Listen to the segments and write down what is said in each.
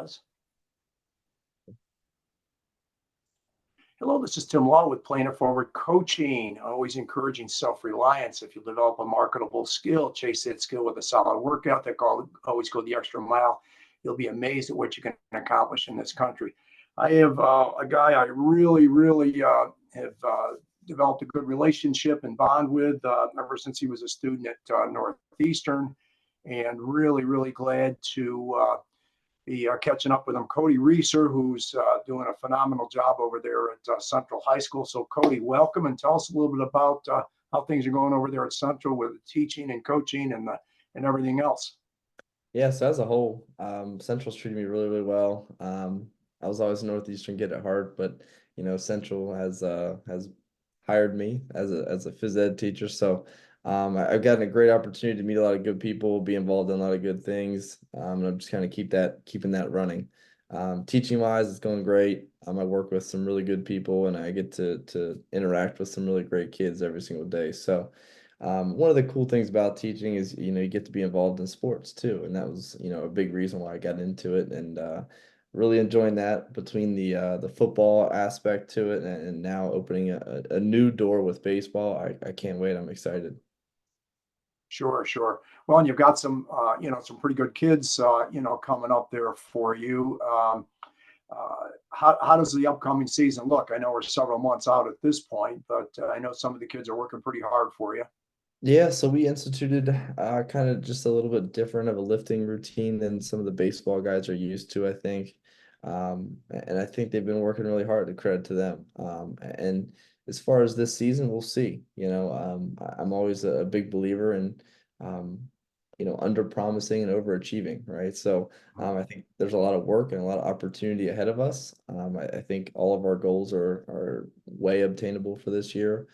was. Hello, this is Tim Law with Plan It Forward Coaching. Always encouraging self-reliance. If you develop a marketable skill, chase that skill with a solid work ethic, always go the extra mile. You'll be amazed at what you can accomplish in this country. I have a guy I really have developed a good relationship and bond with ever since he was a student at Northeastern, and really glad to be catching up with him. Kody Reeser, who's doing a phenomenal job over there at Central High School. So Kody, welcome, and tell us a little bit about how things are going over there at Central with teaching and coaching and everything else. Yeah, so as a whole, Central's treated me really well. I was always a Northeastern kid at heart, but Central has hired me as a phys ed teacher. So I've gotten a great opportunity to meet a lot of good people, be involved in a lot of good things. And I'm just kind of keeping that running. Teaching wise, it's going great. I work with some really good people, and I get to interact with some really great kids every single day. So one of the cool things about teaching is you get to be involved in sports too, and that was a big reason why I got into it, and really enjoying that between the football aspect to it and now opening a new door with baseball. I can't wait. I'm excited. Sure. Well, and you've got some some pretty good kids coming up there for you. How does the upcoming season look? I know we're several months out at this point, but I know some of the kids are working pretty hard for you. Yeah, so we instituted kind of just a little bit different of a lifting routine than some of the baseball guys are used to, I think. And I think they've been working really hard, to credit to them. And as far as this season, we'll see. I'm always a big believer in, under promising and overachieving, right? So I think there's a lot of work and a lot of opportunity ahead of us. I think all of our goals are way obtainable for this year,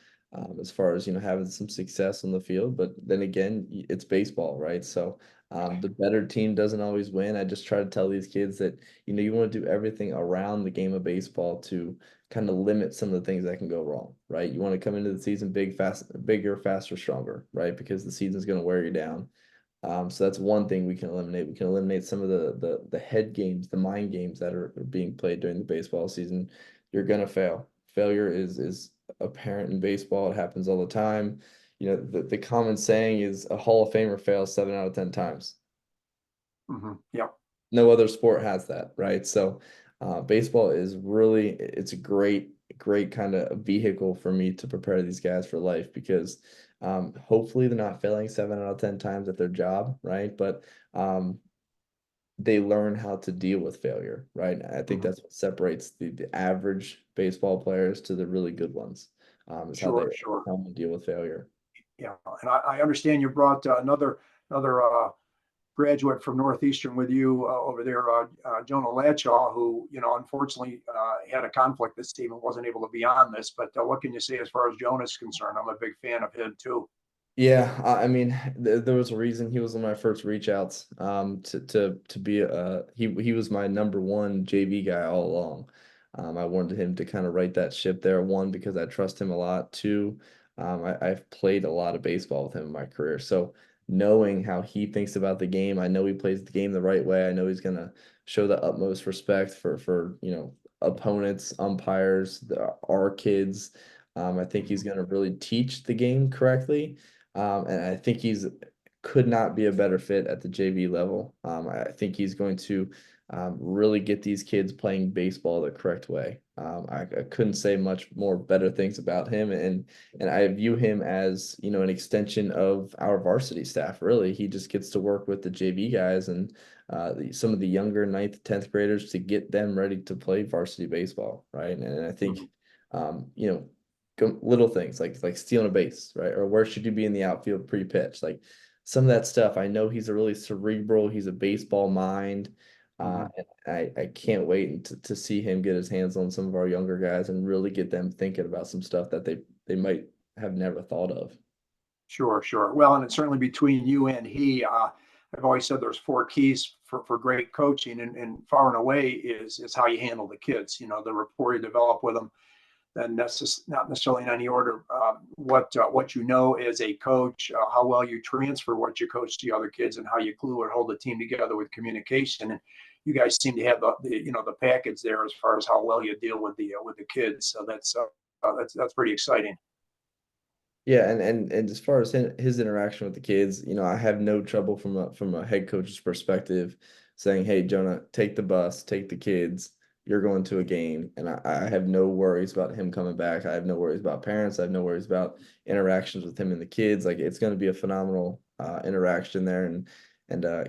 as far as having some success on the field. But then again, it's baseball, right? So the better team doesn't always win. I just try to tell these kids that you want to do everything around the game of baseball to kind of limit some of the things that can go wrong, right? You want to come into the season bigger, faster, stronger, right? Because the season's going to wear you down. So that's one thing we can eliminate. We can eliminate some of the head games, the mind games that are being played during the baseball season. You're gonna fail. Failure is apparent in baseball. It happens all the time. The common saying is a Hall of Famer fails 7 out of 10 times. Yep. No other sport has that, right? So baseball is it's a great kind of vehicle for me to prepare these guys for life, because hopefully they're not failing 7 out of 10 times at their job, right? But they learn how to deal with failure, right? I think that's what separates the average baseball players to the really good ones, is how they Sure. deal with failure. Yeah, and I understand you brought another graduate from Northeastern with you over there, Jonah Latshaw, who unfortunately had a conflict this team and wasn't able to be on this. But what can you say as far as Jonah's concerned? I'm a big fan of him too. Yeah, I mean, there was a reason he was one of my first reach outs. To be he was my number one JV guy all along. I wanted him to kind of right that ship there. One, because I trust him a lot. Two, I've played a lot of baseball with him in my career, so knowing how he thinks about the game, I know he plays the game the right way. I know he's gonna show the utmost respect for opponents, umpires, our kids. I think he's gonna really teach the game correctly. And I think could not be a better fit at the JV level. I think he's going to really get these kids playing baseball the correct way. I couldn't say much more better things about him, and I view him as an extension of our varsity staff. Really, he just gets to work with the JV guys and some of the younger ninth, 10th graders to get them ready to play varsity baseball, right? And I think little things like stealing a base, right? Or where should you be in the outfield pre-pitch? Like some of that stuff. I know he's a really cerebral, he's a baseball mind. And I can't wait to see him get his hands on some of our younger guys and really get them thinking about some stuff that they might have never thought of. Sure. Well, and it's certainly between you and he. I've always said there's four keys for great coaching, and far and away is how you handle the kids. The rapport you develop with them, then not necessarily in any order. What you know as a coach, how well you transfer what you coach to the other kids, and how you glue or hold the team together with communication. And you guys seem to have the package there as far as how well you deal with the kids. So that's pretty exciting. Yeah, and as far as his interaction with the kids, I have no trouble from a head coach's perspective saying, "Hey, Jonah, take the bus, take the kids. You're going to a game." And I have no worries about him coming back. I have no worries about parents. I have no worries about interactions with him and the kids. Like it's going to be a phenomenal interaction there, and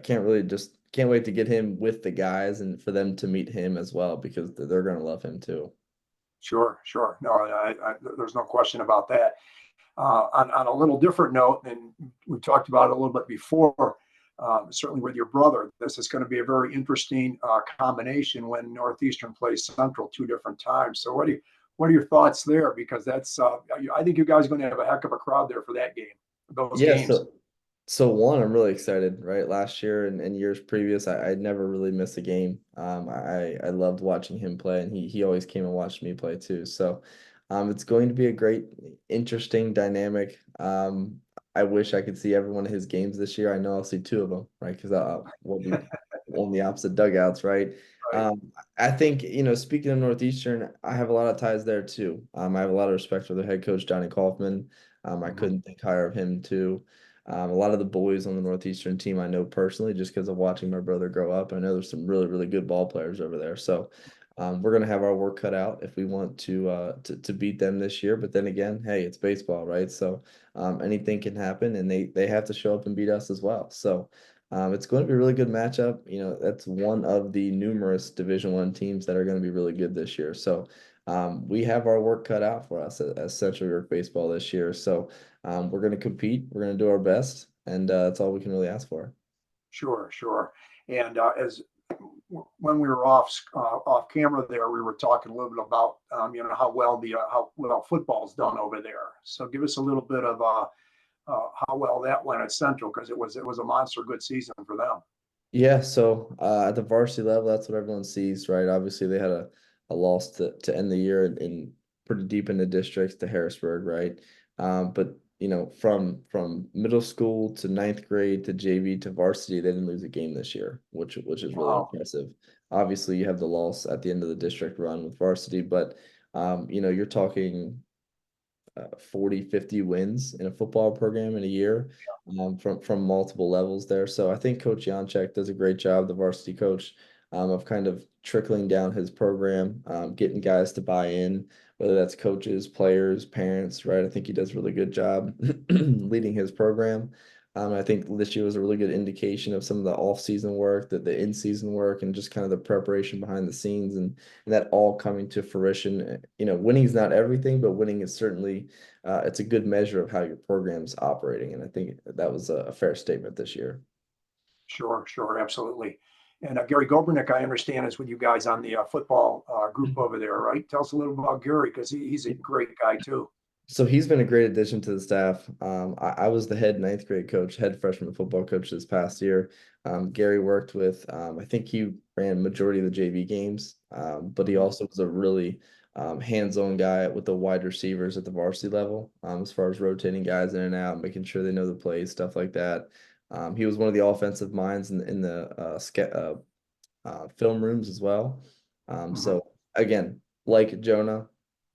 can't wait to get him with the guys and for them to meet him as well because they're going to love him too. Sure, sure. No, there's no question about that. On a little different note, and we talked about it a little bit before, certainly with your brother, this is going to be a very interesting combination when Northeastern plays Central 2 different times. So what are your thoughts there? Because I think you guys are going to have a heck of a crowd there for that game, those Yeah, games. so one, I'm really excited, right? Last year and years previous, I never really missed a game. I loved watching him play, and he always came and watched me play too. So it's going to be a great, interesting dynamic. I wish I could see every one of his games this year. I know I'll see two of them, right? Because we'll be on the opposite dugouts, right? Right. I think, speaking of Northeastern, I have a lot of ties there too. I have a lot of respect for their head coach, Johnny Kaufman. I Mhm. couldn't think higher of him too. A lot of the boys on the Northeastern team I know personally just because of watching my brother grow up. I know there's some really, really good ball players over there. So we're gonna have our work cut out if we want to beat them this year. But then again, hey, it's baseball, right? So anything can happen, and they have to show up and beat us as well. So it's going to be a really good matchup. That's one of the numerous Division I teams that are going to be really good this year. So we have our work cut out for us as Central York baseball this year. So we're going to compete. We're going to do our best, and that's all we can really ask for. Sure, sure. And as when we were off camera there, we were talking a little bit about how well football's done over there. So give us a little bit of how well that went at Central because it was a monster good season for them. Yeah, so at the varsity level, that's what everyone sees, right? Obviously, they had a loss to end the year in pretty deep in the districts to Harrisburg, right? But from middle school to ninth grade to JV to varsity, they didn't lose a game this year, which is really Wow. impressive. Obviously, you have the loss at the end of the district run with varsity, but you're talking 40, 50 wins in a football program in a year from multiple levels there. So I think Coach Janchek does a great job, the varsity coach, of kind of trickling down his program, getting guys to buy in, whether that's coaches, players, parents, right? I think he does a really good job leading his program. I think this year was a really good indication of some of the off-season work, the in-season work, and just kind of the preparation behind the scenes and that all coming to fruition. Winning is not everything, but winning is certainly it's a good measure of how your program's operating. And I think that was a fair statement this year. Sure, sure, absolutely. And Gary Gobernick, I understand, is with you guys on the football group over there, right? Tell us a little about Gary because he's a great guy too. So he's been a great addition to the staff. I was the head ninth grade coach, head freshman football coach this past year. Gary worked with, I think he ran majority of the JV games, but he Mhm. also was a really hands-on guy with the wide receivers at the varsity level, as far as rotating guys in and out, making sure they know the plays, stuff like that. He was one of the offensive minds in the film rooms as well. Mhm. So again, like Jonah,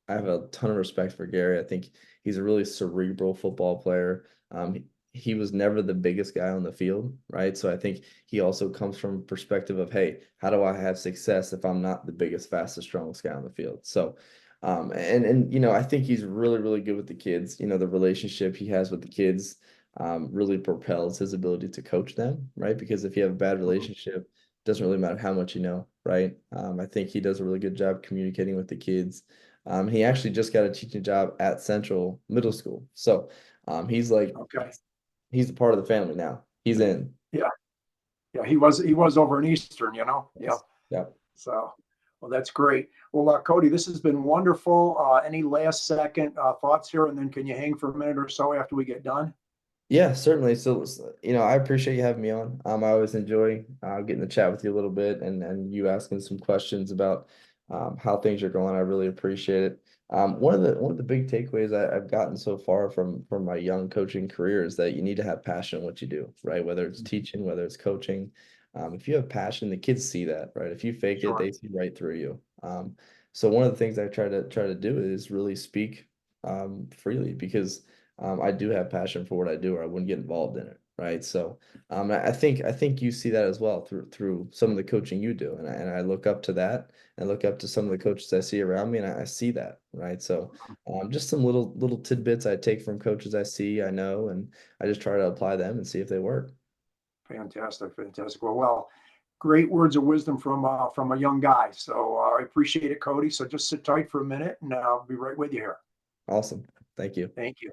I have a ton of respect for Gary. I think he's a really cerebral football player. He was never the biggest guy on the field, right? So I think he also comes from a perspective of, hey, how do I have success if I'm not the biggest, fastest, strongest guy on the field? So, I think he's really, really good with the kids. The relationship he has with the kids really propels his ability to coach them, right? Because if you have a bad Mhm. relationship, doesn't really matter how much you know, right? I think he does a really good job communicating with the kids. He actually just got a teaching job at Central Middle School. So he's like, Okay. he's a part of the family now. He's in. Yeah. Yeah. He was over in Eastern, Yeah. Yes. Yeah. So, well, that's great. Well, Cody, this has been wonderful. Any last second thoughts here, and then can you hang for a minute or so after we get done? Yeah, certainly. So, I appreciate you having me on. I always enjoy getting to chat with you a little bit and you asking some questions about how things are going. I really appreciate it. One of the big takeaways I've gotten so far from my young coaching career is that you need to have passion in what you do, right? Whether it's teaching, whether it's coaching. If you have passion, the kids see that, right? If you fake it, Sure. they see right through you. So one of the things I try to do is really speak freely, because I do have passion for what I do, or I wouldn't get involved in it, right? So I think you see that as well through some of the coaching you do, and I look up to that, and look up to some of the coaches I see around me, and I see that, right? So just some little tidbits I take from coaches I see, I know, and I just try to apply them and see if they work. Fantastic, fantastic. Well, great words of wisdom from a young guy. So I appreciate it, Kody. So just sit tight for a minute, and I'll be right with you here. Awesome. Thank you. Thank you.